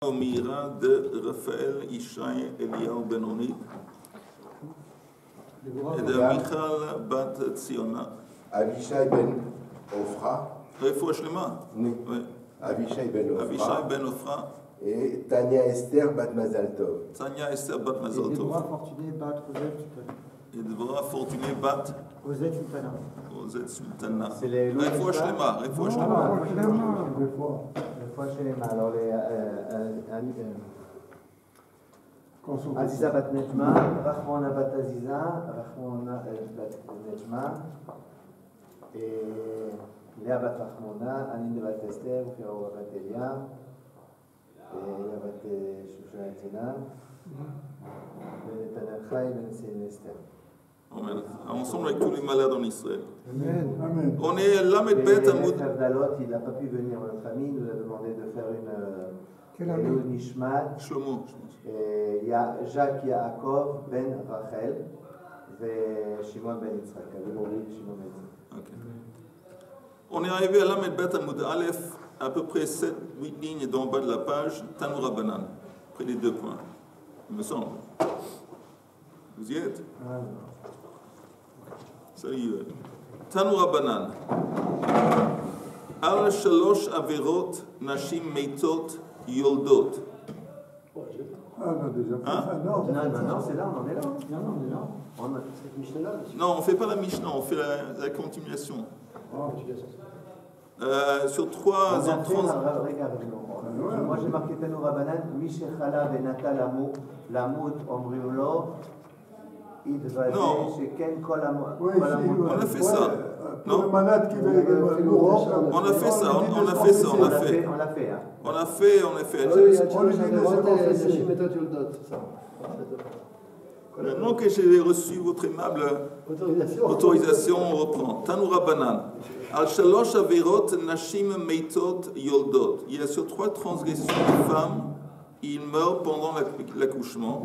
Omira de Raphaël Ishaï Eliyahu Benoni et de Michal Bat Tziona. Avishai Ben Ofra. Refoua Shlema. Oui. Avishai Ben Ofra. Avishai Ben Ofra. Et Tania Esther Bat Mazal Tov. Tania Esther Bat Mazal Tov. Et Deborah Fortuné Bat Ozet Sultana. Et Deborah Fortuné Bat Ozet Sultana. Ozet Sultana. C'est les Refoua Shlema. Refoua Shlema. Refoua Shlema. Alors les Aziza Bat Nejma, Rachmana Bat Aziza, Rachmana Bat Nejma, et Léa Bat Rachmana, Anine Bat Esther, Firaoua Bat Elia, et Léa Bat Shusha Etina, Ben Tanachai, Ben Sein Esther. Amen. Ensemble avec tous les malades en Israël. Amen. On est Lamed Bet Amoud. Dalot, il n'a pas pu venir en notre famille, il nous a demandé de faire une Nishmat. Shlomo. Il y a Jacques Yaakov Ben Rachel et Shimon Ben Yitzhak. Okay. On est arrivé à Lamed Bet Amoud Aleph, à peu près 7-8 lignes d'en bas de la page, Tanoura Banan, près des 2 points, il me semble. Vous y êtes? Salut. Tanoura Banan. Al Shalosh Averot Nashim Meitot Yoldot. Non, c'est là, on en est là. On est là. On a cette Mishnah-là. Non, on ne fait pas la Mishnah, on fait la continuation. Sur 3 ans 30. Moi j'ai marqué Tanoura Banan, Mishechala Benata Lamut Omriolo. Non, on a fait ça. Non, on a fait ça. On a fait. Maintenant que j'ai reçu votre aimable autorisation, on reprend. Tanoura Banan. Al Shalosh Averot Nashim Meitot Yoldot. Il y a sur 3 transgressions de femmes, il meurt pendant l'accouchement.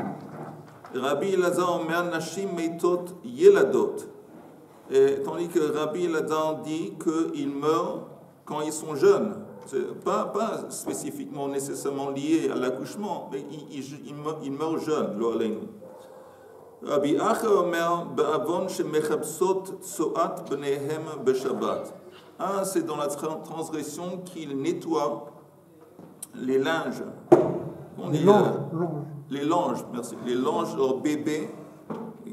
Rabbi Elazar Omer Nashim Meitot Yeladot. Tandis que Rabbi Elazar dit qu'ils meurent quand ils sont jeunes. C'est pas spécifiquement nécessairement lié à l'accouchement, mais ils meurent jeunes, lo aleinu. Rabbi Acha Omer Be'avon Shemechabsot Tsoat Bnehem Beshabbat. C'est dans la transgression qu'ils nettoient les linges. Les langes, merci. Les langes, leur bébé,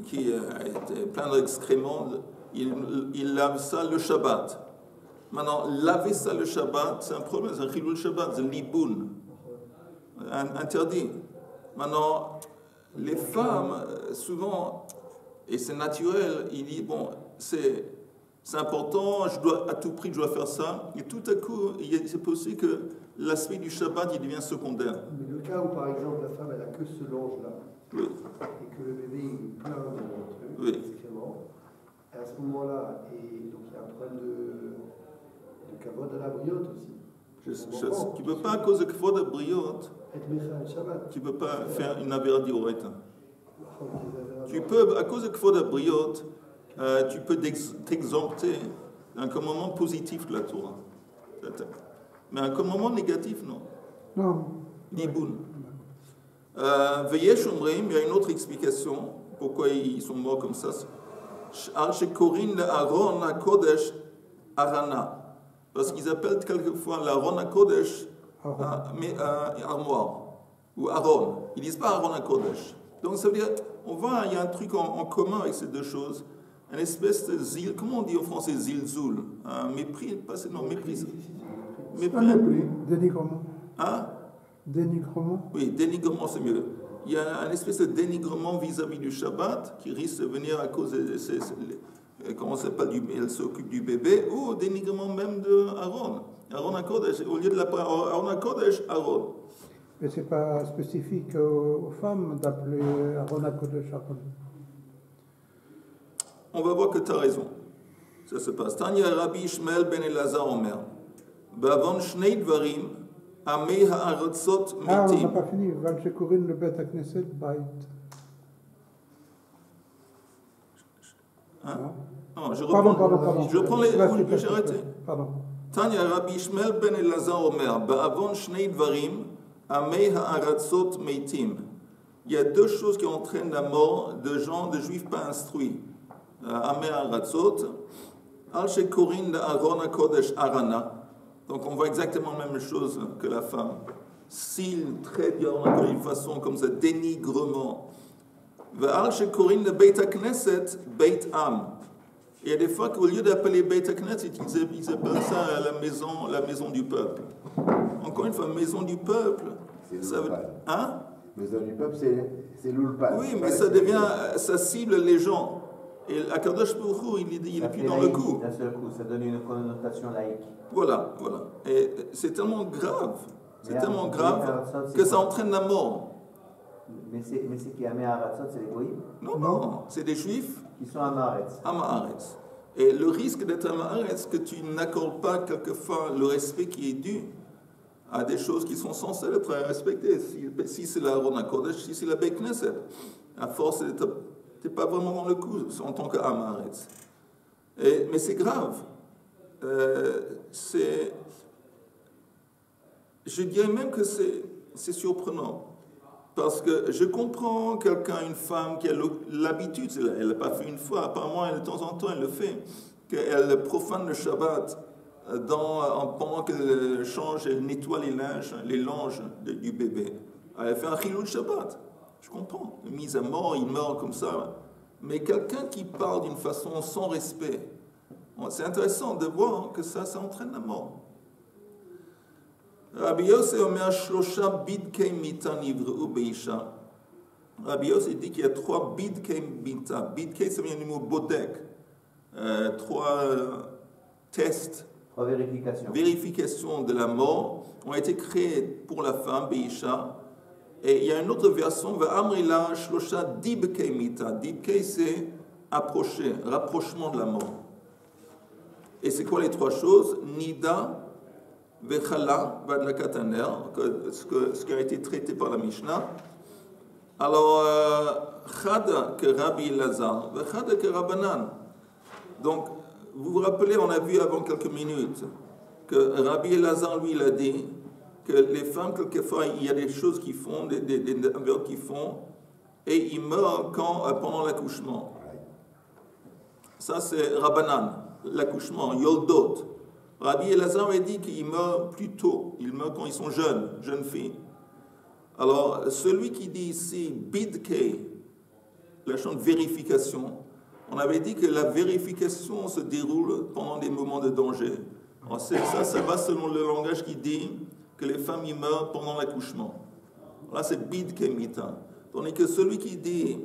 qui était plein d'excréments, ils lavent ça le Shabbat. Maintenant, laver ça le Shabbat, c'est un problème, c'est un chilul Shabbat, c'est liboun, interdit. Maintenant, les femmes, souvent, et c'est naturel, ils disent, bon, c'est important, à tout prix, je dois faire ça. Et tout à coup, c'est possible que l'aspect du Shabbat, il devient secondaire. Mais le cas où, par exemple, la femme, elle n'a que ce linge-là, oui, et que le bébé est plein de oui, excréments, et à ce moment-là, et donc il y a un problème de kavod à la briotte aussi. tu ne peux pas, à cause de kavod à briotte, tu ne peux pas faire une avéra d'Ioreta. Tu peux, à cause de kavod à briotte, tu peux t'exempter d'un commandement positif de la Torah. Mais un commandement négatif, non. Non. Niboun. Veyesh Omrim, il y a une autre explication pourquoi ils sont morts comme ça. Al-Shekorin Aaron HaKodesh Arana. Parce qu'ils appellent quelquefois l'Aaron HaKodesh armoire. Ou Aaron. Ils ne disent pas Aaron HaKodesh. Donc ça veut dire, il y a un truc en commun avec ces deux choses. Une espèce de zil, comment on dit en français zilzoul? Un mépris, non, mépris. Dénigrement. Hein? Dénigrement. Oui, dénigrement, c'est mieux. Il y a une espèce de dénigrement vis-à-vis du Shabbat qui risque de venir à cause de comment ça s'appelle, elle s'occupe du bébé, ou dénigrement même de Aaron. Aaron HaKodesh, au lieu de l'appeler Aaron HaKodesh, Aaron. Mais ce n'est pas spécifique aux femmes d'appeler Aaron HaKodesh Aaron. On va voir que tu as raison. Ça se passe. Tanya Rabbi Ishmael ben Elazar Omer. Bavon Shnei Dvarim, Amei Ha'aratzot Mitim. On n'a pas fini. Val Shekorin le Bet HaKnesset Bait. Non, je reprends. Pardon. Je reprends les. J'ai arrêté. Pardon. Tanya Rabbi Ishmael ben Elazar Omer. Bavon Shnei Dvarim, Amei ha'aratzot meitim. Il y a deux choses qui entraînent la mort de gens, de juifs pas instruits. Amei ha'aratzot, al shekorin la'aron ha'kodesh arana. Donc on voit exactement la même chose que la femme. S'il traite d'une façon comme ça, dénigrement. Ve'al shekorin le beit ha'knesset beit am. Il y a des fois qu'au lieu d'appeler Beit HaKnesset, ils appellent ça la maison du peuple. Encore une fois, maison du peuple. C'est l'Ulpan. Hein? Maison du peuple, c'est l'Ulpan. Oui, mais ça cible les gens. Et Akadosh Baruch Hu, il est plus dans le coup. D'un seul coup, ça donne une connotation laïque. Voilà. Et c'est tellement grave. C'est tellement grave que ça entraîne la mort. Mais c'est qui Amei ha'aratzot, c'est les goïms? Non, c'est des juifs. Qui sont à Maaretz. À Maaretz. Et le risque d'être à Maaretz, que tu n'accordes pas quelquefois le respect qui est dû à des choses qui sont censées être respectées. Si c'est la Aaron HaKodesh, si c'est la Beit Knesset, à force, tu n'es pas vraiment dans le coup en tant qu'à Maaretz. Mais c'est grave. Je dirais même que c'est surprenant. Parce que je comprends quelqu'un, une femme qui a l'habitude, elle l'a pas fait une fois, apparemment de temps en temps elle le fait, qu'elle profane le Shabbat pendant qu'elle change, elle nettoie les langes du bébé. Elle fait un chilul Shabbat. Je comprends. Mise à mort, il meurt comme ça. Mais quelqu'un qui parle d'une façon sans respect, c'est intéressant de voir que ça entraîne la mort. Rabbi Yossi omer shlosha bidkei mita nivreu beisha. Rabbi Yossi dit qu'il y a 3 bidkei mita. Bidkei, ça vient du mot bodek. 3 tests. 3 vérifications de la mort ont été créés pour la femme beisha. Et il y a une autre version, ve'amrila shlosha dibkei mita. Dibkei, c'est approcher, rapprochement de la mort. Et c'est quoi les 3 choses? Nida, Vechala, Vadlakataner, ce qui a été traité par la Mishnah. Alors, Chada que Rabbi Elazar, Chada que Rabbanan. Donc, vous vous rappelez, on a vu avant quelques minutes que Rabbi Elazar, lui, il a dit que les femmes, quelquefois, il y a des choses qu'ils font, des aveux qu'ils font, et ils meurent pendant l'accouchement. Ça, c'est Rabbanan, l'accouchement, Yoldot. Rabbi Elazar a dit qu'il meurt plus tôt, il meurt quand ils sont jeunes filles. Alors, celui qui dit ici bidkei, la chose de vérification, on avait dit que la vérification se déroule pendant des moments de danger. Alors, ça va selon le langage qui dit que les femmes y meurent pendant l'accouchement. Là, c'est bidkei mita. Tandis que celui qui dit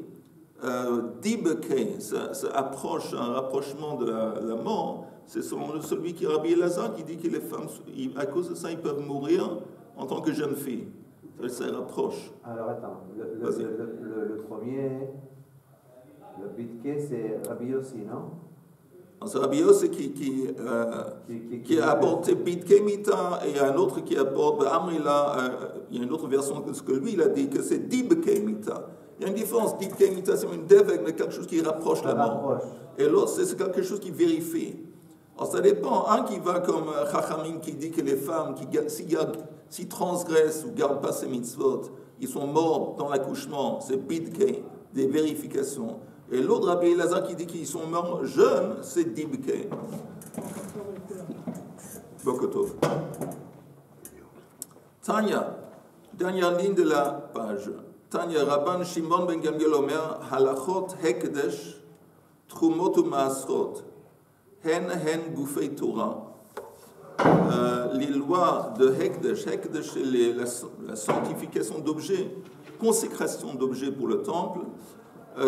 dibkei, ça approche, un rapprochement de la mort, c'est selon celui qui est Rabbi Elazar qui dit que les femmes, à cause de ça, ils peuvent mourir en tant que jeunes filles. Ça rapproche. Alors attends, le premier, le bidkei, c'est Rabbi Yossi, non? C'est Rabbi Yossi qui a apporté bidkei mita, et il y a un autre qui apporte Amrila, il y a une autre version que ce que lui il a dit, que c'est dibkei mita. Il y a une différence, dibkei mita, c'est une devek, mais quelque chose qui rapproche la mort. Et l'autre, c'est quelque chose qui vérifie. Alors ça dépend, un qui va comme Chachamim qui dit que les femmes s'ils transgressent ou ne gardent pas ces mitzvot, ils sont morts dans l'accouchement, c'est bidkei, des vérifications. Et l'autre Rabbi Elazar qui dit qu'ils sont morts jeunes, c'est dibkei. Bokotov. Tanya, dernière ligne de la page. Tanya Rabban Shimon ben Gamliel Omer, halachot hekdesh, trumot u maasrot. Hen Gufei Torah. Les lois de Hekdesh, c'est la sanctification d'objets, consécration d'objets pour le temple,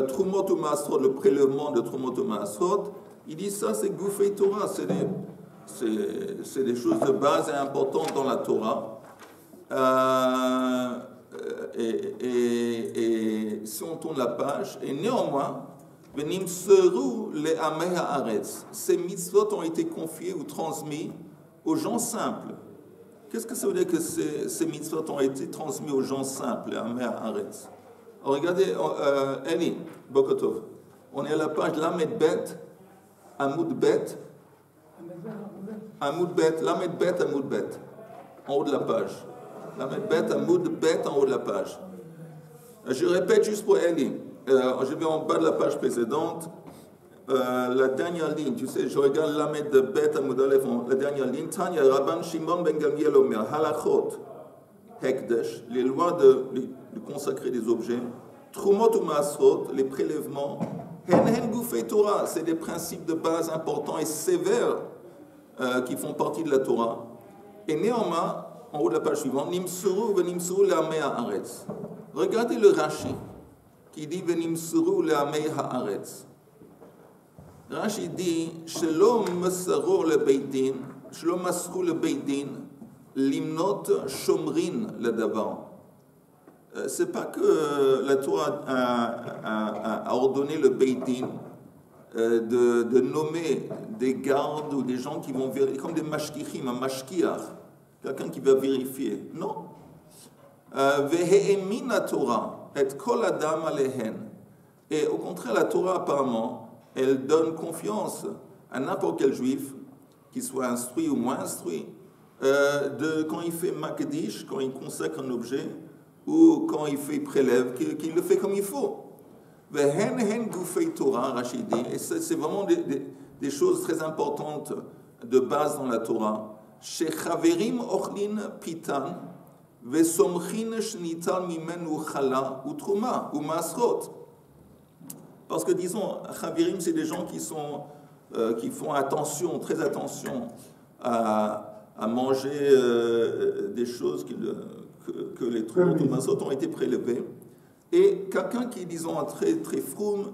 Trumot ou Maasrot, le prélèvement de Trumot ou Maasrot, il dit ça c'est Gufei Torah, c'est des choses de base et importantes dans la Torah. Et si on tourne la page, et néanmoins, ces mitzvot ont été confiés ou transmis aux gens simples. Qu'est-ce que ça veut dire que ces mitzvot ont été transmis aux gens simples, les Amei Haaretz? Regardez, Eli, Bokotov, on est à la page Lamed Bet, Amoud Bet, Lamed Bet, Amoud Bet, en haut de la page. Lamed Bet, Amoud Bet en haut de la page. Je répète juste pour Eli. Je vais en bas de la page précédente. La dernière ligne, tu sais, je regarde Lamed Bet, Amoud Aleph, la dernière ligne. Tanya, Rabban Shimon Ben Gamliel Omer, Halachot, Hekdesh, les lois de consacrer des objets. Trumot ou Masrot, les prélèvements. Hen Goufei Torah, c'est des principes de base importants et sévères qui font partie de la Torah. Et néanmoins, en haut de la page suivante, Nimsuru venimsuru le'amei haaretz. Regardez le Rashi qui dit venimsuru le'amei haaretz. Rashi dit Shelo masarur le beidin, Shelo masru le beidin, limnot shomrin le davar. C'est pas que la Torah a ordonné le beidin de nommer des gardes ou des gens qui vont vérifier, comme des mashkichim, un mashkiach, quelqu'un qui va vérifier. Non. Vehe'emina Torah et kol adam alehen. Et au contraire, la Torah apparemment, elle donne confiance à n'importe quel juif, qu'il soit instruit ou moins instruit, quand il fait makdish, quand il consacre un objet, ou quand il fait prélève, qu'il le fait comme il faut. Vehen goufei Torah, Rachid dit, et c'est vraiment des choses très importantes de base dans la Torah. Shechaverim ochlin pitan, vesomchin shnital mimenu chala ou truma ou masrot. Parce que disons, chaverim, c'est des gens qui font attention, très attention à manger des choses que les truma ou masrot ont été prélevés. Et quelqu'un qui est, disons, très froum,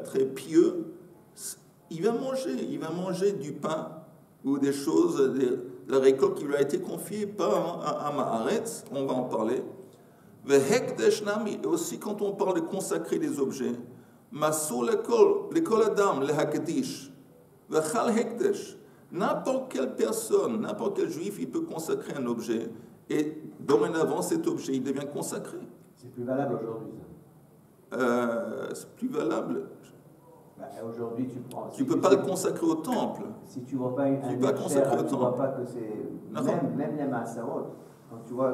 très pieux, il va manger du pain ou des choses, de la récolte qui lui a été confiée par un Maharetz, on va en parler. Et aussi quand on parle de consacrer des objets, Masur l'école Adam, le Hakadish, Vechal Hekdesh, n'importe quelle personne, n'importe quel juif, il peut consacrer un objet, et dorénavant cet objet, il devient consacré. C'est plus valable aujourd'hui, ça. C'est plus valable. Aujourd'hui, tu ne peux pas le consacrer au temple. Si tu ne vois pas un Hersher, tu ne vois pas que c'est... Même les Maasarot, quand tu vois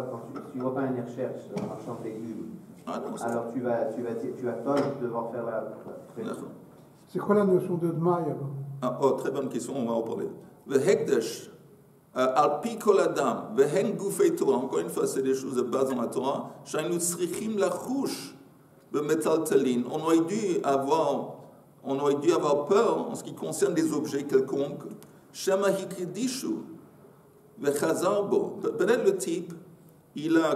pas un Hersher sur un champ de légumes, alors tu vas toi devoir faire la... C'est quoi la notion de Dmaï alors? Très bonne question, on va en parler. Le Hekdesh, Al-Pi Kol Adam, Vehen Goufei Torah, encore une fois, c'est des choses de base dans la Torah. Shainu Tzrichim Lachouch, Bemetal Talin. On aurait dû avoir peur en ce qui concerne des objets quelconques. Shema Hikridishu, Vechazarbo. Peut-être le type,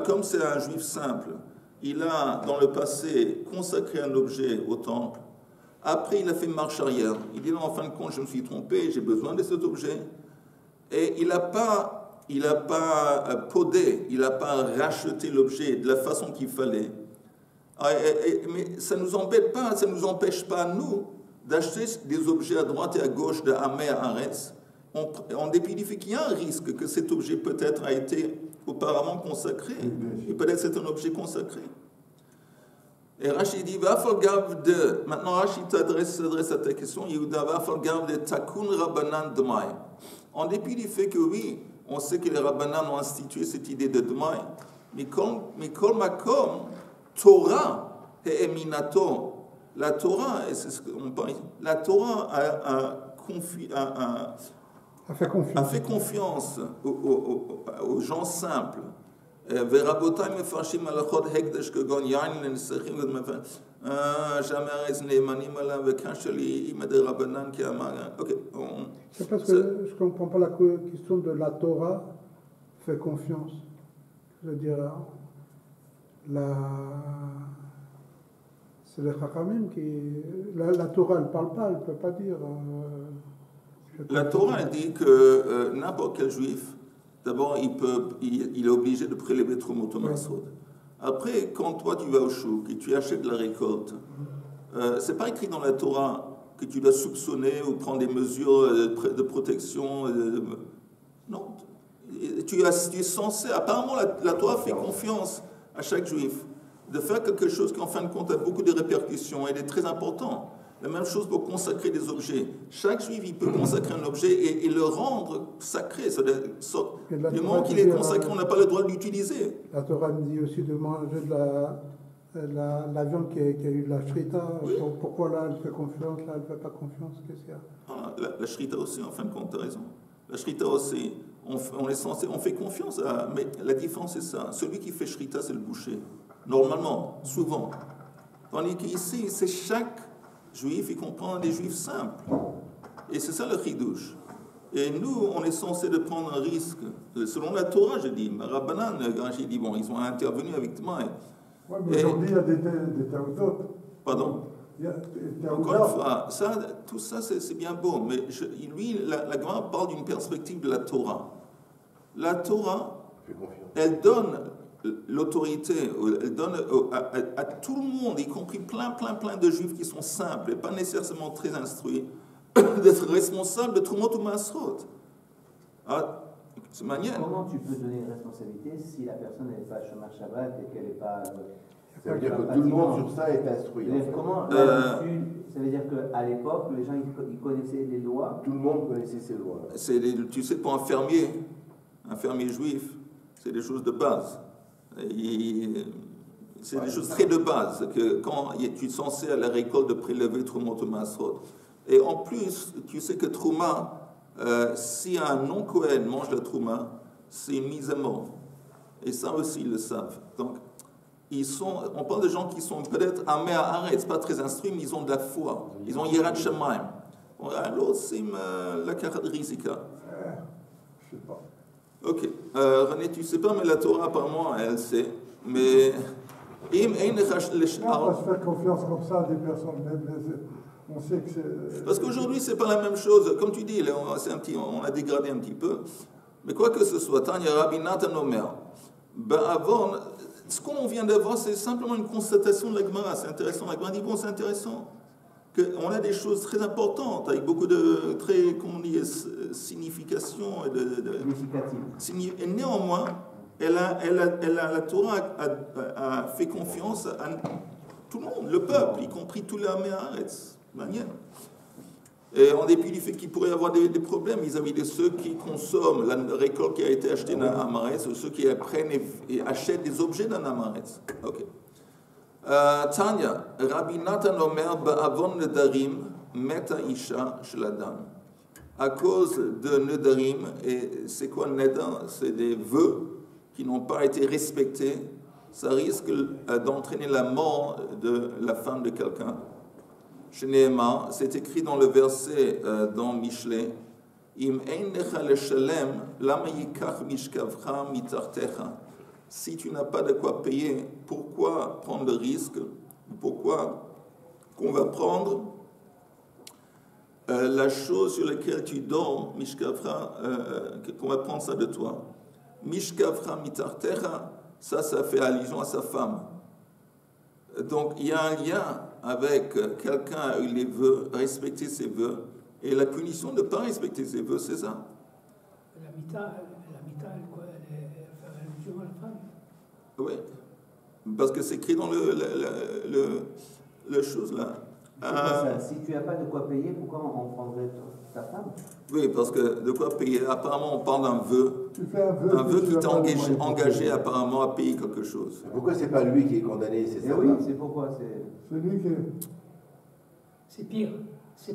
comme c'est un juif simple, il a dans le passé consacré un objet au temple. Après, il a fait marche arrière. Il dit non, en fin de compte, je me suis trompé, j'ai besoin de cet objet. Et il n'a pas podé, il n'a pas racheté l'objet de la façon qu'il fallait. Mais ça ne nous embête pas, ça ne nous empêche pas, nous, d'acheter des objets à droite et à gauche de Hamé à Aretz, en dépit du fait qu'il y a un risque que cet objet peut-être a été auparavant consacré, et peut-être c'est un objet consacré. Et Rachid dit, maintenant Rachid s'adresse à ta question, Yehuda Vafalgav de Takun Rabbanan Dmai. En dépit du fait que oui, on sait que les Rabbanan ont institué cette idée de Dmai, mais Kol Makom, Torah et Eminato, la Torah, et c'est ce qu'on parle ici, la Torah a fait confiance aux gens simples. Verabotai mefarshim alachot hekdesh kegon yain lenisachim jamais neimanim alav vekashali imad rabbanan ki amar. Ok. C'est parce que je ne comprends pas la question de la Torah fait confiance. Je veux dire, c'est les Chachamim qui... La Torah, elle ne parle pas, elle ne peut pas dire... La Torah elle dit que n'importe quel juif, d'abord, il est obligé de prélever Trumot ou Masrot. Après, quand toi, tu vas au chouk et tu achètes de la récolte, c'est pas écrit dans la Torah que tu dois soupçonner ou prendre des mesures de protection. Non. Tu es censé... Apparemment, la Torah fait confiance à chaque juif de faire quelque chose qui, en fin de compte, a beaucoup de répercussions et est très important. La même chose pour consacrer des objets. Chaque juif, il peut consacrer un objet et le rendre sacré. Du moment qu'il est consacré, on n'a pas le droit de l'utiliser. La Torah me dit aussi de manger de la viande qui a eu de la shrita. Oui. Pourquoi là, elle fait confiance, là, elle ne fait pas confiance? Qu'est-ce qu'il y a? La shrita aussi, en fin de compte, tu as raison. La shrita aussi, on fait confiance à... Mais la différence, c'est ça. Celui qui fait shrita, c'est le boucher. Normalement, souvent. Tandis qu'ici, c'est chaque juif, il comprend des juifs simples. Et c'est ça le chidouche. Et nous, on est censé de prendre un risque. Selon la Torah, je dis, Rabbanan, j'ai dit, bon, ils ont intervenu avec moi. Oui, mais aujourd'hui, il y a des taoudotes. Pardon? Encore une fois, tout ça, c'est bien beau, mais lui, la Gemara parle d'une perspective de la Torah. La Torah, elle donne l'autorité, elle donne à tout le monde, y compris plein de juifs qui sont simples et pas nécessairement très instruits, d'être responsables de Trumot ou Masrot. C'est manière. Comment tu peux donner une responsabilité si la personne n'est pas Shomer Shabbat et qu'elle n'est pas... Ça veut dire que tout le monde sur ça est instruit. Comment ça veut dire qu'à l'époque, les gens ils connaissaient les lois? Tout le monde connaissait ces lois. Tu sais, pour un fermier juif, c'est des choses de base. C'est des choses très de base, que quand tu es censé à la récolte de prélever Trumot ou Masrot. Et en plus, tu sais que Trouma, si un non-Kohen mange la Trouma, c'est une mise à mort. Et ça aussi, ils le savent. Donc, on parle de gens qui sont peut-être amés à Arrêt, pas très instruits, mais ils ont de la foi. Ils ont Yirat Shemaim. Alors, c'est la carte de Rizika. Je sais pas. Ok. René, tu sais pas, mais la Torah, apparemment, elle sait. Mais. Non, on va se faire confiance comme ça à des personnes. On sait que c'est. Parce qu'aujourd'hui, c'est pas la même chose. Comme tu dis, on a dégradé un petit peu. Mais quoi que ce soit, Tanya Rabbi Nathan Omer. Avant. Ce qu'on vient d'avoir, c'est simplement une constatation de la Gemara. C'est intéressant. La Gemara dit, bon, c'est intéressant. On a des choses très importantes, avec beaucoup de signification. Et néanmoins, la Torah a fait confiance à tout le monde, le peuple, y compris tous les Améharetz. Et en dépit du fait qu'il pourrait y avoir des problèmes vis-à-vis de ceux qui consomment la récolte qui a été achetée dans Amaretz, ou ceux qui prennent et achètent des objets dans Amaretz. Ok. Tanya, Rabbi Nathan Omer, Ba'avon Nedarim, Meta Isha Shladam. À cause de Nedarim, et c'est quoi Nedar? C'est des vœux qui n'ont pas été respectés. Ça risque d'entraîner la mort de la femme de quelqu'un. Chez Nehema, c'est écrit dans le verset dans Michelet, Im einecha leshalem, lama yikach mishkavcha mitartecha. Si tu n'as pas de quoi payer, pourquoi prendre le risque? Pourquoi qu'on va prendre la chose sur laquelle tu dors, mishkavcha, qu'on va prendre ça de toi? Mishkavcha mitartecha, ça fait allusion à sa femme. Donc il y a un lien avec quelqu'un a eu les vœux, respecter ses vœux, et la punition de ne pas respecter ses vœux, c'est ça. La mita, elle fait allusion à la femme. Oui, parce que c'est écrit dans le chose là. Si tu n'as pas de quoi payer, pourquoi on prendrait ta femme? Oui, parce que de quoi payer? Apparemment, on parle d'un vœu. Tu fais un vœu qui t'a engagé apparemment à payer quelque chose. Pourquoi c'est pas lui qui est condamné, c'est ça? Oui, c'est pourquoi c'est lui qui est... C'est pire. Si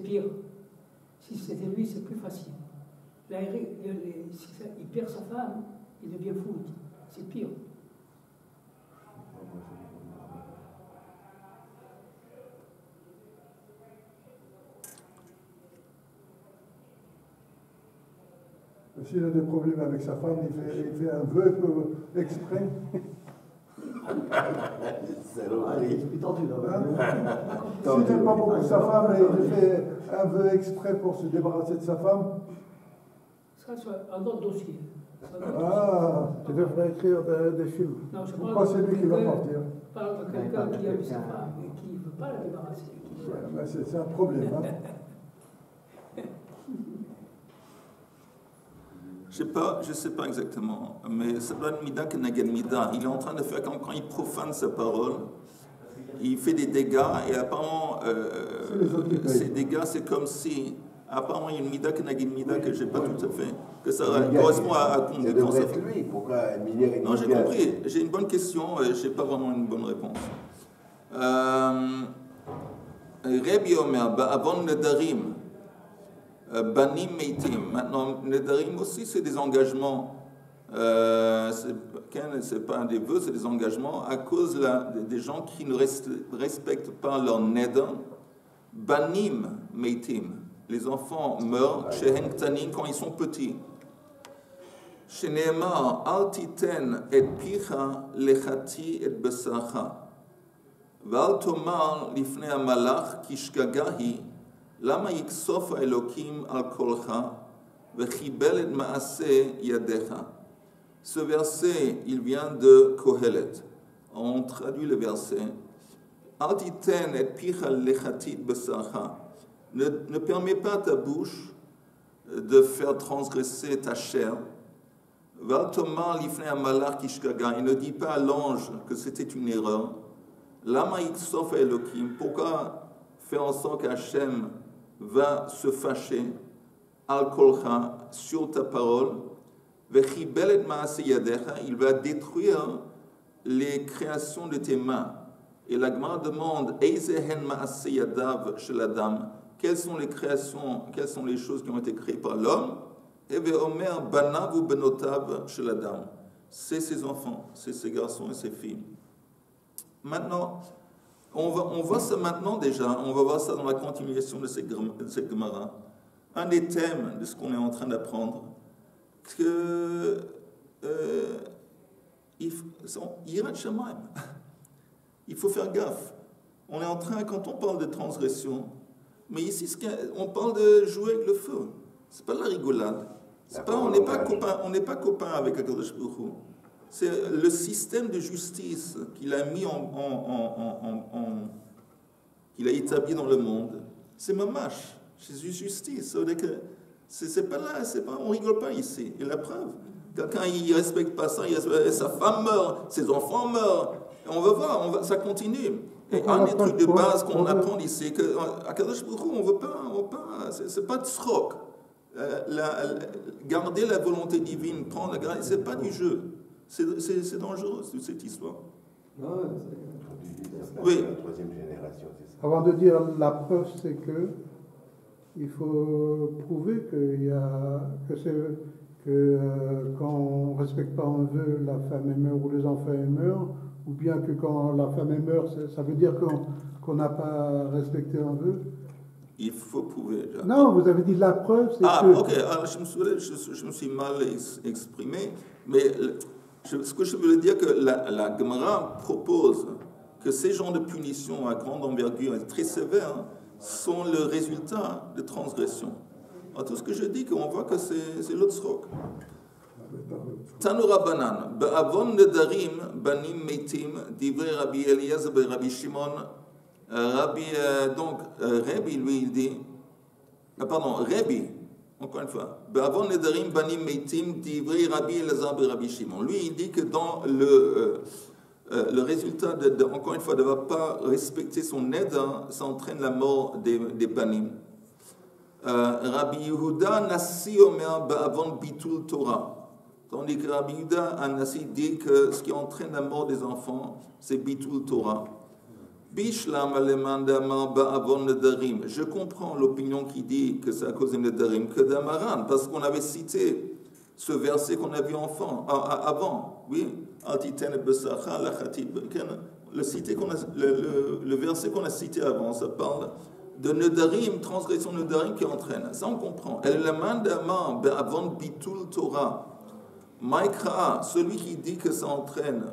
c'était lui, c'est plus facile. Là, il perd sa femme, il devient fou. C'est pire. S'il a des problèmes avec sa femme, il fait un vœu exprès. C'est tendu là. S'il n'aime pas beaucoup sa femme, il fait un vœu exprès pour se débarrasser de sa femme. Ça, c'est un autre dossier. Tu devrais écrire des films. Non, pourquoi c'est lui qui va partir? Je parle de quelqu'un qui aime sa femme et qui ne veut pas la débarrasser. Ouais, c'est un problème. Hein. Je sais pas exactement, mais ça doit être Mida Kenagen Mida. Il est en train de faire quand il profane sa parole, il fait des dégâts et apparemment ces dégâts c'est comme si apparemment il y a une mida kenagid mida que j'ai pas tout à fait, que ça correspond à combien de temps ça fait. Lui, pourquoi non, j'ai compris, j'ai une bonne question, j'ai pas vraiment une bonne réponse. Rabbi Omer, Ba'avon Nedarim, Banim Meitim. Maintenant, Nedarim aussi, c'est des engagements. C'est pas des vœux, c'est des engagements à cause des gens qui ne respectent pas leur Neder. Banim Meitim. Les enfants meurent chez Henktanim quand ils sont petits. Chez Nehemar, Al titen et picha lechati et besacha. ואל תאמר לפני המלאך כי שגגה היא, למה יקסוף האלוקים על קולך וחיבל את מעשה ידיך. Ce verset, il vient de Kohelet. On traduit le verset. Al titen et picha lechatit besacha. Ne permets pas à ta bouche de faire transgresser ta chair. Val tomar lifnei hamalach ki shgaga. Il ne dit pas à l'ange que c'était une erreur. Lama yiksof Elokim, pourquoi faire en sorte qu'Hachem va se fâcher al kolcha sur ta parole, vechibel et maase yadecha, il va détruire les créations de tes mains. Et la Gemara demande Eizehen maase yadav shel adam, quelles sont les créations, quelles sont les choses qui ont été créées par l'homme? Et ve'omer banav ou benotav shel adam, c'est ses enfants, c'est ses garçons et ses filles. Maintenant, on voit ça maintenant déjà, on va voir ça dans la continuation de cette Gemara. Un des thèmes de ce qu'on est en train d'apprendre, que Yirat Shamayim, il faut faire gaffe. On est en train, quand on parle de transgression, mais ici on parle de jouer avec le feu. C'est pas de la rigolade. On n'est pas copains avec Akadosh Baruch Hu. C'est le système de justice qu'il a mis qu'il a établi dans le monde. C'est mamash, c'est justice. Ça veut dire que c'est pas là, on rigole pas ici. Et la preuve, quelqu'un il respecte pas ça, sa femme meurt, ses enfants meurent. Et on va voir, ça continue. Et un des trucs de base qu'on apprend ici, c'est qu'à Kadosh Baruch Hu, on veut pas, c'est pas de sroc. Garder la volonté divine, prendre la grâce, c'est pas du jeu. C'est dangereux, cette histoire. Non, oui. La troisième génération, c'est ça. Avant de dire la preuve, c'est que il faut prouver que quand on ne respecte pas un vœu, la femme meurt ou les enfants meurent, ou bien que quand la femme meurt, ça veut dire qu'on n'a pas respecté un vœu. Il faut prouver. Non, vous avez dit la preuve, c'est que... Ah, ok, alors, je me suis mal exprimé, mais ce que je veux dire, que la Gemara propose que ces genres de punitions à grande envergure et très sévères sont le résultat de transgressions. Alors, tout ce que je dis, qu'on voit que c'est l'autre sroc. Tanura Banan, Ba'avon Nedarim, Banim Meitim, Divrei Rabbi Eliezer, Rabbi Shimon, Rabbi, lui, il dit, Rabbi, encore une fois, Ba'avon Nedarim, Banim Meitim, Divrei Rabbi Eliezer, Rabbi Shimon. Lui, il dit que dans le résultat, encore une fois, de ne pas respecter son neder, ça entraîne la mort des Banim. Rabbi Yehuda Nassi Omer Ba'avon Bitul Torah. Tandis que Rabbi Yehuda Nassi dit que ce qui entraîne la mort des enfants, c'est Bitul Torah. Bishlam Alemandamar Ba'avon Nedarim. Je comprends l'opinion qui dit que c'est à cause des Nedarim que d'Amaran, parce qu'on avait cité ce verset qu'on a vu avant. Oui, Altiten et Besacha, Lachatib. Le verset qu'on a cité avant, ça parle de Nedarim, transgression Nedarim qui entraîne. Ça on comprend. El Lamandamar Ba'avon Bitul Torah. Maïkra, celui qui dit que ça entraîne,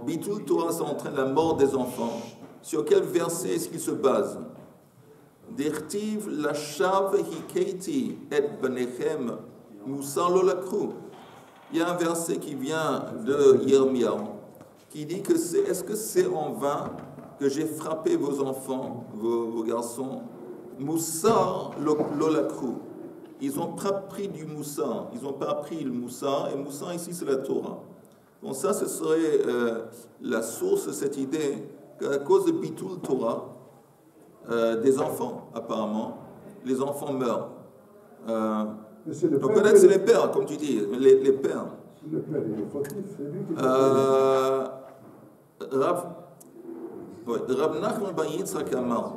Bitul Torah, ça entraîne la mort des enfants. Sur quel verset est-ce qu'il se base? Dertiv Lashav Hikeiti et Benechem Moussar Lolakru. Il y a un verset qui vient de Yirmiyahu qui dit que est-ce que c'est en vain que j'ai frappé vos enfants, vos garçons? Moussar Lolakru. Ils n'ont pas pris du moussar, ils n'ont pas appris le moussar, et moussar ici c'est la Torah. Donc ça, ce serait la source de cette idée qu'à cause de Bitul Torah, des enfants, apparemment, les enfants meurent. Donc peut-être c'est les pères, comme tu dis, les pères. Le père, il est fautif, c'est lui qui Rav Nachman bar Yitzchak Amar,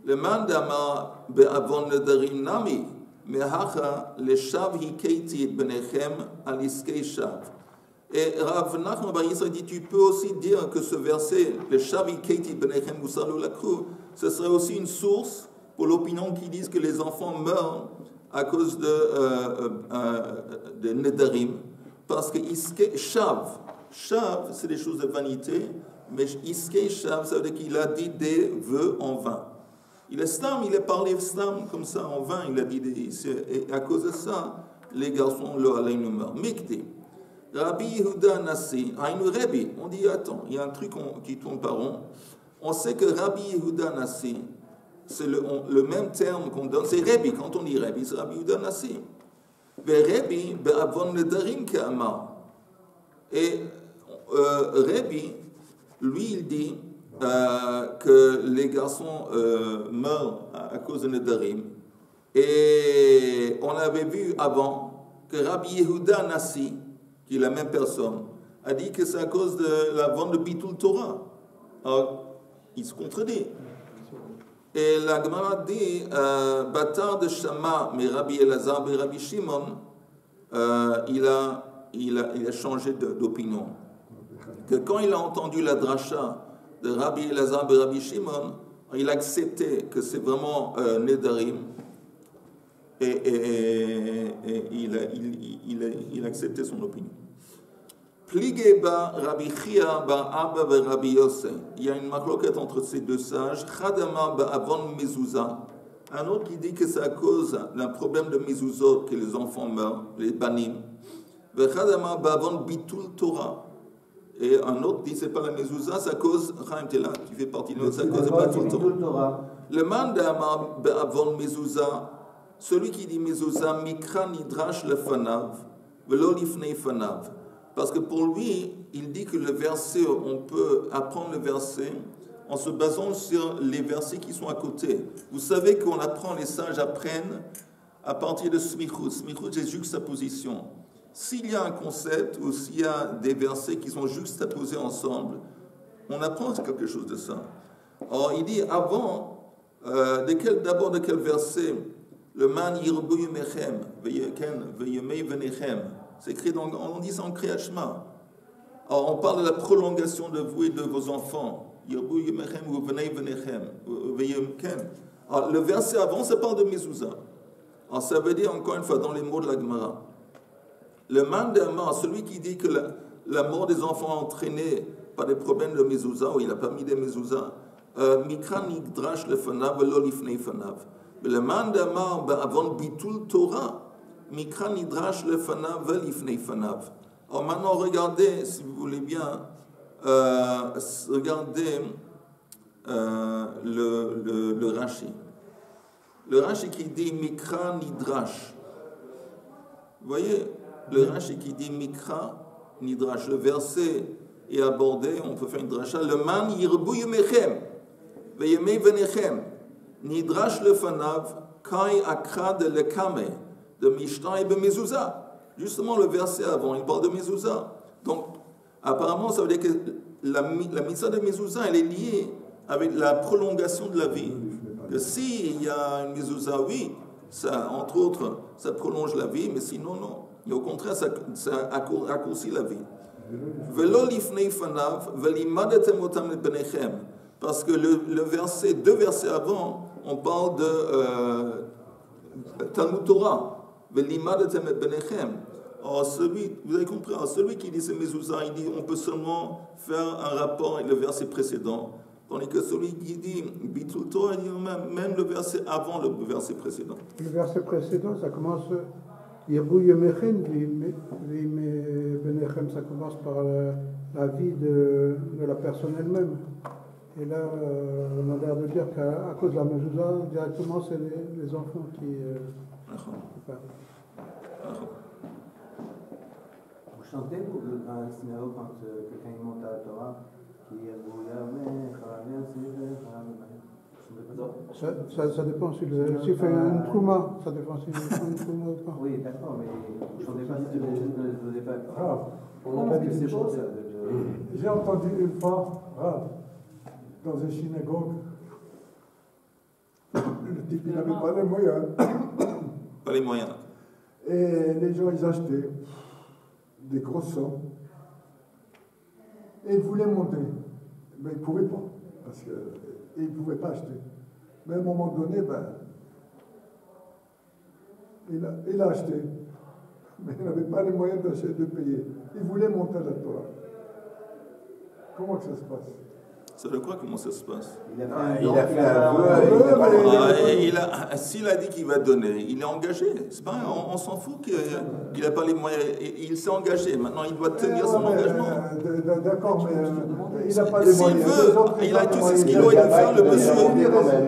le man d'Amar be'avon nedarim nami, mehacha leshav hikeiti et benechem aliskei shav. Et Rav Nachman bar Yitzchak dit, tu peux aussi dire que ce verset, leshav hikeiti et benechem gusarlu lakru, ce serait aussi une source pour l'opinion qui disent que les enfants meurent à cause de nedarim, parce que iske shav, c'est des choses de vanité, mais iske shav, ça veut dire qu'il a dit des vœux en vain. Il est parlé stam comme ça en vain, il a dit et à cause de ça, les garçons leur allaient nous meurent. Mikti, Rabbi Yehuda Nassi, Aïnou Rabbi, on dit attends, il y a un truc qui tourne par rond. On sait que Rabbi Yehuda Nassi, c'est le même terme qu'on donne, c'est Rabbi, quand on dit Rabbi, c'est Rabbi Yehuda Nassi. Mais Rabbi, be'avon nedarim ke'amar. Et Rabbi, lui, il dit que les garçons meurent à cause de nedarim. Et on avait vu avant que Rabbi Yehuda Nassi, qui est la même personne, a dit que c'est à cause de la vente de Bitul Torah. Alors, il se contredit. Et la Gemara dit, Batar de Shama, mais Rabbi Elazar et Rabbi Shimon, il a changé d'opinion. Que quand il a entendu la dracha de Rabbi Elazar et Rabbi Shimon, il a accepté que c'est vraiment Nedarim. Et il a accepté son opinion. Pligeba Rabbi Chia bar Abba et Rabbi Yosef. Il y a une marloquette entre ces deux sages. Chadama ba'avon mezouza. Un autre qui dit que c'est à cause d'un problème de mezuzot que les enfants meurent, les banim. Chadama ba'avon bitul Torah. Et un autre dit c'est pas la mezouza, c'est à cause. Chaim, t'es là, tu fais partie de nous, c'est à cause de bitul Torah. Le man d'Amar ba'avon mezouza. Celui qui dit mezouza mikra nidrash lefanav velo lifnei fanav. Parce que pour lui, il dit que le verset, on peut apprendre le verset en se basant sur les versets qui sont à côté. Vous savez qu'on apprend, les sages apprennent à partir de smichut. Smichut, c'est juxtaposition. S'il y a un concept ou s'il y a des versets qui sont juxtaposés ensemble, on apprend quelque chose de ça. Alors, il dit avant, d'abord de quel verset? Le man yirbu yumechem, veyemei venechem. C'est écrit on dit ça en Kriyat Shema. Alors on parle de la prolongation de vous et de vos enfants. Yirbu yumechem ou venei venechem. Alors le verset avant, ça parle de mezouza. Alors ça veut dire encore une fois dans les mots de la Gemara. Le man d'Amar, celui qui dit que la mort des enfants est entraînée par des problèmes de mezouza, ou il n'a pas mis des mezouza, mikra nigdrash lefanav velo lifnei fanav. Le man d'Amar avant bitul Torah, mikra nidrash lefanav velifnei fanav. Alors maintenant, regardez, si vous voulez bien, regardez le Rashi. Le Rashi qui dit mikra nidrash. Vous voyez, le Rashi qui dit mikra nidrash. Le verset est abordé, on peut faire une dracha. Le man yirbu yumechem, veyemei venechem. Nidrash lefanav kai akra de lekame de Mishnah et de mezouza. Justement le verset avant, il parle de mezouza. Donc apparemment ça veut dire que la mitzvah de mezouza elle est liée avec la prolongation de la vie. Que s'il y a une mezouza, oui, ça, entre autres, ça prolonge la vie, mais sinon non. Et au contraire, ça raccourcit la vie. Velo lifnei fanav velimadetem otam benechem. Parce que le verset, 2 versets avant, on parle de Talmud Torah. Velimadetem benechem. Alors vous avez compris, celui qui dit c'est mezouza, il dit on peut seulement faire un rapport avec le verset précédent. Tandis que celui qui dit bitul Torah, il dit même le verset avant le verset précédent. Le verset précédent, ça commence Yirbu yumechem benechem, ça commence par la vie de la personne elle-même. Et là, on a l'air de dire qu'à cause de la mezouza, directement, c'est les enfants qui parlent. Vous chantez pour le grand scénario quand quelqu'un monte à la Torah, qui est Ça dépend s'il fait une trouma, ça dépend s'il fait une trouma ou pas. Oui, d'accord, mais je ne sais pas si ne donnez pas grave. On n'a pas dit des choses. J'ai entendu une fois, dans une synagogue, le type il n'avait pas les moyens. Pas les moyens. Et les gens, ils achetaient des grosses sommes. Et ils voulaient monter. Mais ils ne pouvaient pas. Parce qu'ils ne pouvaient pas acheter. Mais à un moment donné, il a acheté. Mais il n'avait pas les moyens de payer. Il voulait monter la Torah. Comment que ça se passe? Ça veut quoi, comment ça se passe? Il a fait un vœu. S'il a dit qu'il va donner, il est engagé. C'est pas, on s'en fout qu'il n'a pas les moyens. Il s'est engagé. Maintenant, il doit tenir son engagement. D'accord, mais il n'a pas les moyens. S'il veut, tu sais ce qu'il aurait dû faire, le monsieur.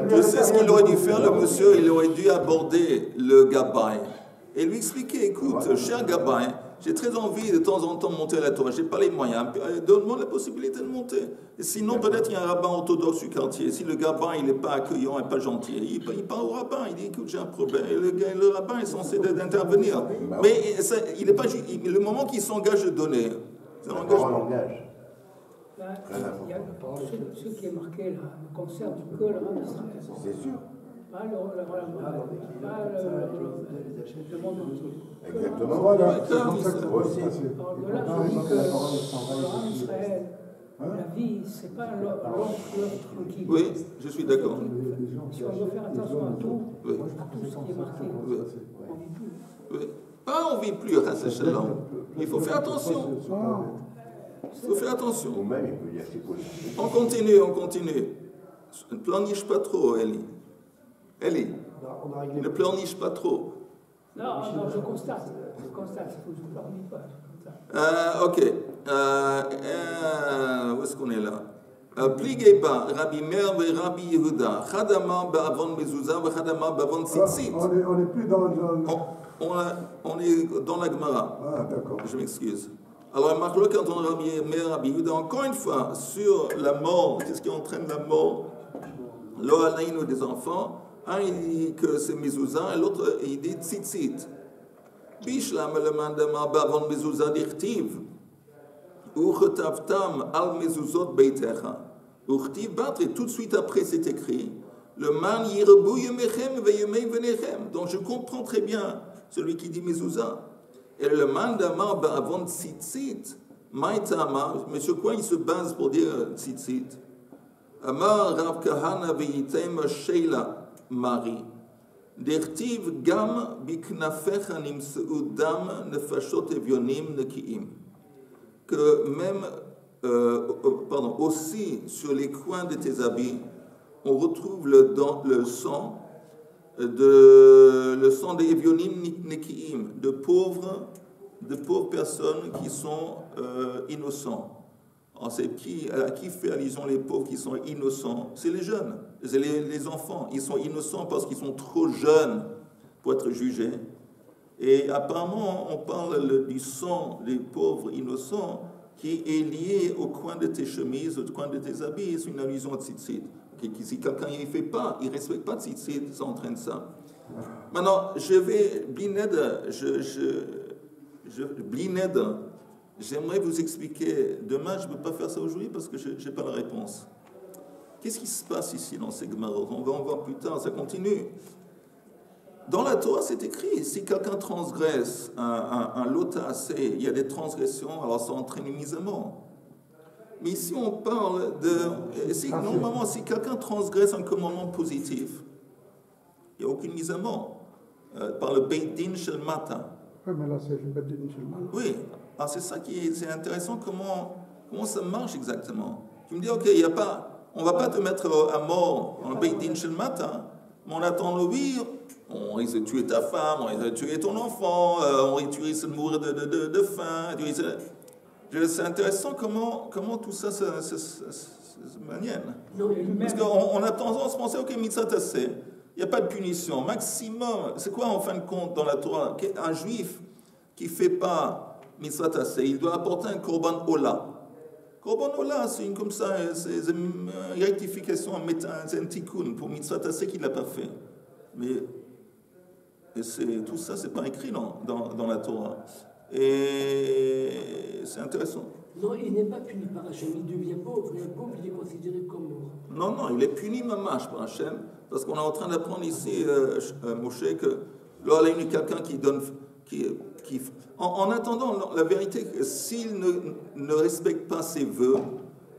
Tu sais ce qu'il aurait dû faire, le monsieur. Il aurait dû aborder le gabaï et lui expliquer, écoute, cher gabaï, j'ai très envie de temps en temps de monter à la Torah. Je n'ai pas les moyens. Donne-moi la possibilité de monter. Et sinon, peut-être il y a un rabbin orthodoxe du quartier. Si le gabbin il n'est pas accueillant et pas gentil, il parle au rabbin. Il dit écoute, j'ai un problème. Et le rabbin est censé d'intervenir. Mais il n'est pas le moment qu'il s'engage de donner. C'est un engagement. Il y a ce qui est marqué là, ne concerne que le Rav d'Israël. C'est sûr. Pas le monde entier. Exactement. Voilà, c'est comme ça que ça va se passer. Alors de là, je dis que le Rav d'Israël, la vie, c'est pas l'autre qui. Oui, je suis d'accord. Si on doit faire attention à tout, à tout ce qui est marqué, on ne vit plus. Pas on ne vit plus, il faut faire attention. Il faut faire attention. Ou même, il peut dire c'est positif. On continue. Ne pleurniche pas trop, Eli. Ne pleurniche pas trop. Non, je constate. Il faut que je ne pleurniche pas. Ok. Où est-ce qu'on est là? Pliez pas, Rabbi Meir et Rabbi Yehuda. Chadama ba'avon mezuzah et chadama ba'avon tzitzit. On n'est plus dans on est dans la Gemara. Ah, d'accord. Je m'excuse. Alors, Marloc, quand on Rabbi Meir et Rabbi Yehuda, encore une fois, sur la mort, qu'est-ce qui entraîne la mort? Lo alainu des enfants. Un, il dit que c'est mezuzah, et l'autre, il dit tzitzit. Bishlam le mandama ba'avon mezuzah d'irtiv. Uchetavtam al mezuzot beitecha. Uchtiv batre, tout de suite après c'est écrit, le man yirebu yemechem veyemei venechem. Donc je comprends très bien celui qui dit mezuzah. Et le mandama ba'avon tzitzit, maïtama, mais sur quoi il se base pour dire tzitzit? Amar Rav Kahana veyitem sheila Marie. D'irtiv gam biknafecha nimseu dam nefashot evyonim nekiim. Que même, aussi sur les coins de tes habits, on retrouve le sang des evyonim nekiim, de pauvres personnes qui sont innocents. Alors, à qui fait allusion les pauvres qui sont innocents? C'est les jeunes, c'est les enfants. Ils sont innocents parce qu'ils sont trop jeunes pour être jugés. Et apparemment, on parle du sang des pauvres innocents qui est lié au coin de tes chemises, au coin de tes habits. C'est une allusion à tzitzit. Si quelqu'un n'y fait pas, il ne respecte pas tzitzit, ça entraîne ça. Maintenant, je vais, j'aimerais vous expliquer, demain je ne peux pas faire ça aujourd'hui parce que je n'ai pas la réponse. Qu'est-ce qui se passe ici dans ces Gemarot? On va en voir plus tard, ça continue. Dans la Torah, c'est écrit, si quelqu'un transgresse un lota assez, il y a des transgressions, alors ça entraîne une mise à mort. Mais ici, on parle de... Normalement, si quelqu'un transgresse un commandement positif, il n'y a aucune mise à mort. Par le Beit Din Shel Mata. Oui, mais là, c'est le Beit Din Shel Mata. Oui, alors c'est ça c'est intéressant, comment ça marche exactement. Tu me dis, ok, on ne va pas te mettre à mort dans le Beit Din Shel Mata, mais on attend le vir. On risque de tuer ta femme, on risque de tuer ton enfant, tu risques de mourir de faim. C'est intéressant comment tout ça se manienne. Parce qu'on a tendance à penser, ok, mitzvah tassé, il n'y a pas de punition. Maximum, c'est quoi en fin de compte dans la Torah? Un juif qui ne fait pas mitzvah tassé, il doit apporter un korban ola. Korban Ola, c'est une comme ça, c'est une rectification, c'est un tikkun pour mitzvah tassé qu'il n'a pas fait. Mais tout ça, c'est pas écrit dans la Torah. Et c'est intéressant. Non, il n'est pas puni par Hachem, il devient pauvre, et un pauvre, il est considéré comme mort. Non, il est puni mamash par Hachem, parce qu'on est en train d'apprendre ici, Moshe, que là, il y a quelqu'un qui donne... En attendant, la vérité, s'il ne respecte pas ses vœux,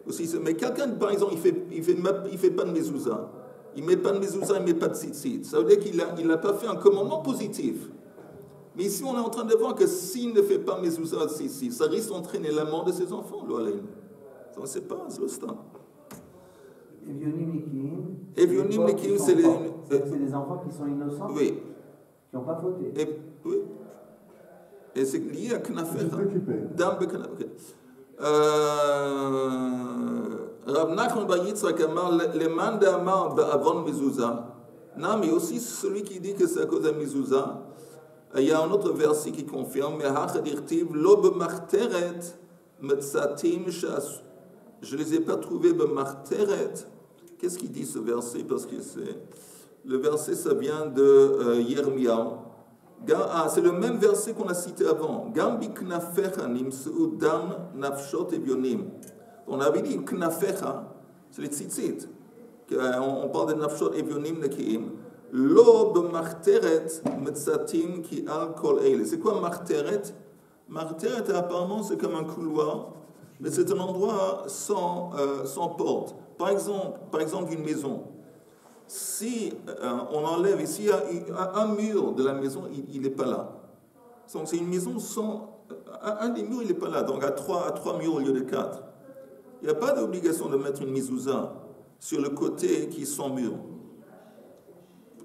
aussi, mais quelqu'un, par exemple, il fait pas de mezouza, il met pas de mezouza, il met pas de tzitzit, ça veut dire qu'il n'a pas fait un commandement positif. Mais ici, on est en train de voir que s'il ne fait pas mezouza, ça risque d'entraîner la mort de ses enfants, ça ne sait pas, c'est le stade. Evionim Likim, c'est les enfants qui sont innocents, oui. Qui n'ont pas fauté. Oui. Et c'est lié à Knafecha. Dam Beknafecha. Rav Nachman bar Yitzhak amar leman de'amar be'avon mezouza. Non, mais aussi celui qui dit que c'est à cause de mezouza. Il y a un autre verset qui confirme Me'achad irtiv lo b'marteret metzatim she'asu. Je ne les ai pas trouvés b'marteret. Qu'est-ce qu'il dit ce verset? Parce que le verset, ça vient de Yirmiyahu. C'est le même verset qu'on a cité avant. Gam bi knafecha nimseu dam nafshot evionim. On avait dit knafecha, c'est les tzitzit. On parle de nafshot evionim nekiim. Lo b'marteret metzatim ki al kol eile. C'est quoi marteret? Marteret, apparemment, c'est comme un couloir, mais c'est un endroit sans porte. Par exemple, une maison. Si on enlève ici un mur de la maison, il n'est pas là. Donc c'est une maison sans... Un des murs, il n'est pas là. Donc à trois murs au lieu de 4. Il n'y a pas d'obligation de mettre une mezouza sur le côté qui est sans mur.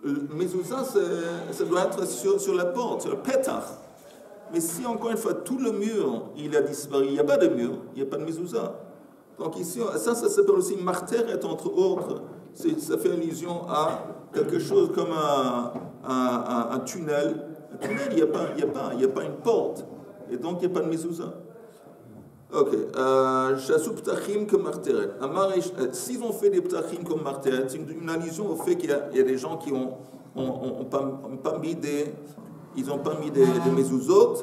Mezouza, ça doit être sur la porte, sur le pétard. Mais si, encore une fois, tout le mur, il a disparu, il n'y a pas de mur, il n'y a pas de mezouza. Donc ici, ça s'appelle aussi marteret, entre autres. Ça fait allusion à quelque chose comme un tunnel. Un tunnel, il n'y a pas une porte. Et donc, il n'y a pas de mezouza. Ok. Chassou ptachim comme marteret. S'ils ont fait des ptachim comme marteret, c'est une allusion au fait qu'il y a des gens qui n'ont pas mis des mezuzot.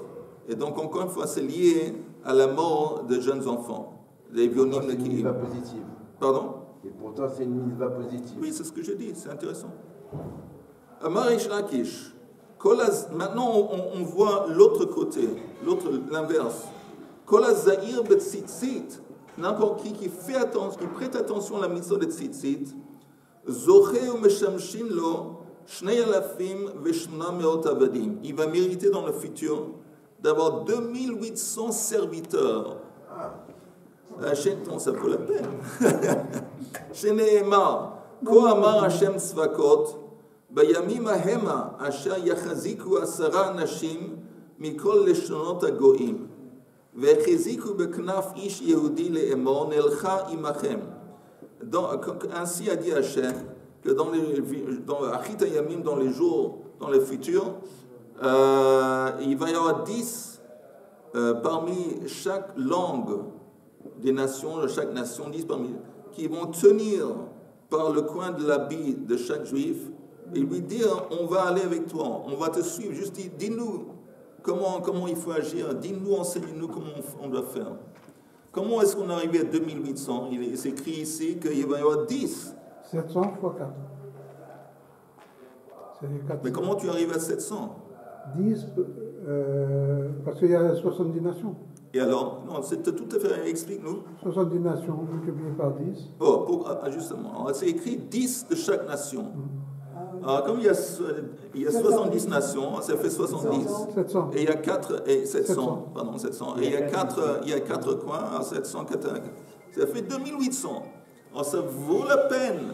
Et donc, encore une fois, c'est lié à la mort de jeunes enfants. Les vionim c'est une mitzvah positive. Pardon? Et pourtant, c'est une mitzvah positive. Oui, c'est ce que je dis, c'est intéressant. Amarish Lakish. Maintenant, on voit l'autre côté, l'inverse. Kol zahir betzitzit. N'importe qui fait attention, qui prête attention à la mitzvah de tzitzit, zoché ou meshamshin lo, shnei alafim veshmona meot avadim. Il va mériter dans le futur d'avoir 2800 serviteurs. Ça vaut la peine. Sheneemar, ko amar Hashem tzvakot, bayamim ahema asher yachaziku 10 nashim mikol leshonot hagoim, vechaziku beknaf ish yehudi leemor nelcha imachem. Ainsi a dit Hashem que dans Achit Hayamim, dans les jours, dans le futur, il va y avoir 10 parmi chaque langue des nations, de chaque nation, 10 parmi qui vont tenir par le coin de l'habit de chaque juif et lui dire on va aller avec toi, on va te suivre, juste dis-nous comment il faut agir, dis-nous, enseigne-nous comment on doit faire. Comment est-ce qu'on est arrivé à 2800? Il s'écrit ici qu'il va y avoir 10. 700 fois 4. Mais comment tu arrives à 700? 10, parce qu'il y a 70 nations. Et alors? Non, c'est tout à fait... Explique-nous. 70 nations multipliées par 10. Oh, justement. C'est écrit 10 de chaque nation. Alors, comme il y a 70 nations, ça fait 70. 700. Et il y a 4... Et 700. Pardon, 700. Et il y a 4 coins, alors 700, ça fait 2800. Alors, ça vaut la peine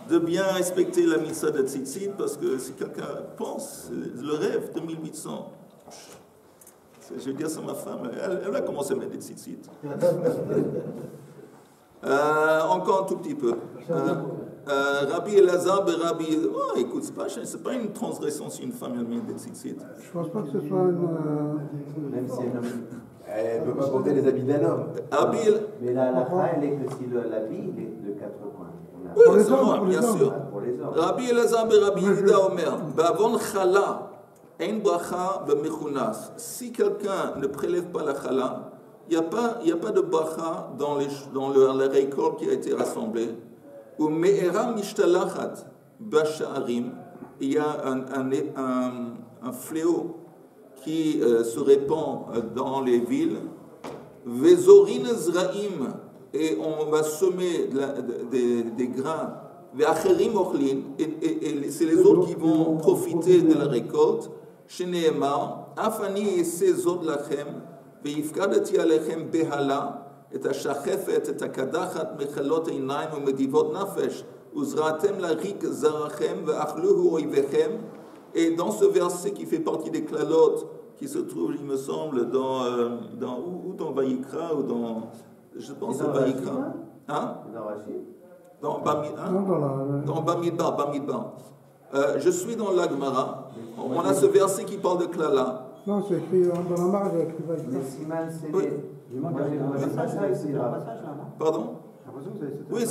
de bien respecter la mitzvah de tzitzit, parce que si quelqu'un pense, le rêve, 2800... Je vais dire ça à ma femme, elle va commencer à mettre des tzitzit. Encore un tout petit peu. Rabbi Elazar, Rabbi... Oh, écoute, c'est pas une transgression si une femme elle met des tzitzit. Je pense pas que ce soit une... Même si Elle ne peut pas porter les habits d'un homme. Mais la halakha, elle est que si l'habit il est de 4 coins. Oui, c'est vrai, bien sûr. Rabbi Elazar ben Rabbi Yehuda Omer, Ba'avon chala, ein bracha b'mechunas. Si quelqu'un ne prélève pas la chala, il n'y a pas de bracha dans la récolte qui a été rassemblée. Ou me'era mishtalachat b'sha'arim, il y a un fléau qui se répand dans les villes. Vezorin zraim, et on va semer des grains. Ve'acherim ochlin, et c'est les autres qui vont profiter de la récolte. Sheneemar, afani esezod lachem, ve'ifkadati alechem behala, et hashachefet, et hakadachat mechalot einayim umedivot nafesh, uzratem larik zarachem ve'achluhu oivechem. Et dans ce verset qui fait partie des klalotes, qui se trouve, il me semble, dans Vayikra ou dans, je pense, c'est Vayikra. Hein? Dans Bamidbar. Je suis dans l'Agmara. On a ce verset qui parle de klala. Non, c'est écrit dans la marge, il y a écrit Vayikra. Pardon? Oui,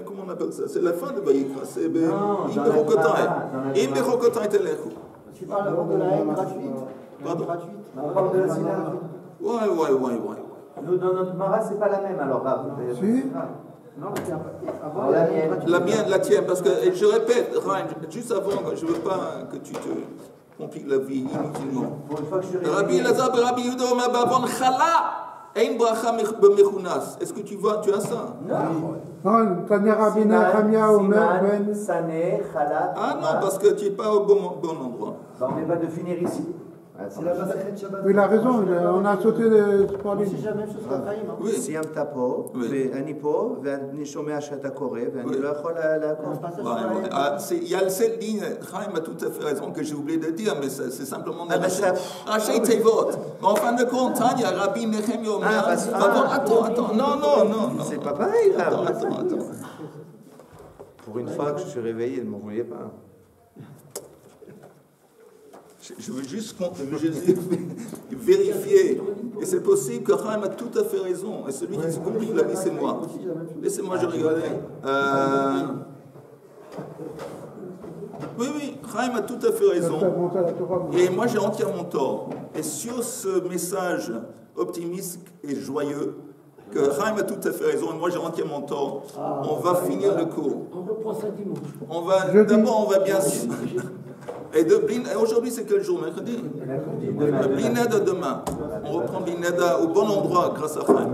comment on appelle ça? C'est la fin de Vayikra. C'est Imbechokotai Telechu. Tu parles de la haine gratuite. Pardon? On parle de la synagogue. Ouais. Nous, dans notre Mara, c'est pas la même alors. Si. Non, la mienne, la tienne, parce que, je répète, Ryan, juste avant, je ne veux pas que tu te compliques la vie inutilement. Rabbi Elazar, Rabbi Yehuda Omer, Ba'avon chala. Ein bracha b'mechunas. Est-ce que tu as ça? Non, Tanya Rabina Hamia Omer Ben. Ah non, parce que tu n'es pas au bon endroit. On n'est pas de finir ici. C'est la Masachet Shabbat. Il a raison, on a sauté les trois lignes. C'est jamais chose qu'Achaïm. Oui. סיימת פה, ואני פה, ואני שומע שאתה קורא, ואני לא יכול לעקוב. Il y a cette ligne, Chaim a tout à fait raison, que j'ai oublié de dire, mais c'est simplement Raché Tevot. Mais en fin de compte, Tanya, Rabbi Nechemia Omer, attends, non. C'est pas pareil, là. Attends. Pour une fois que je suis réveillé, ne m'en voyez pas. Je veux juste vérifier. Et c'est possible que Chaim a tout à fait raison. Et celui qui se complique la vie, c'est moi. Laissez-moi, je rigolais. Oui, Chaim a tout à fait raison. Et moi, j'ai entièrement tort. Et sur ce message optimiste et joyeux, que Chaim a tout à fait raison, et moi j'ai entièrement tort, on va finir le cours. On reprend ça dimanche. D'abord, on va bien... Et aujourd'hui, c'est quel jour? Mercredi? Blineda demain. On reprend Blineda au bon endroit grâce à Chaim.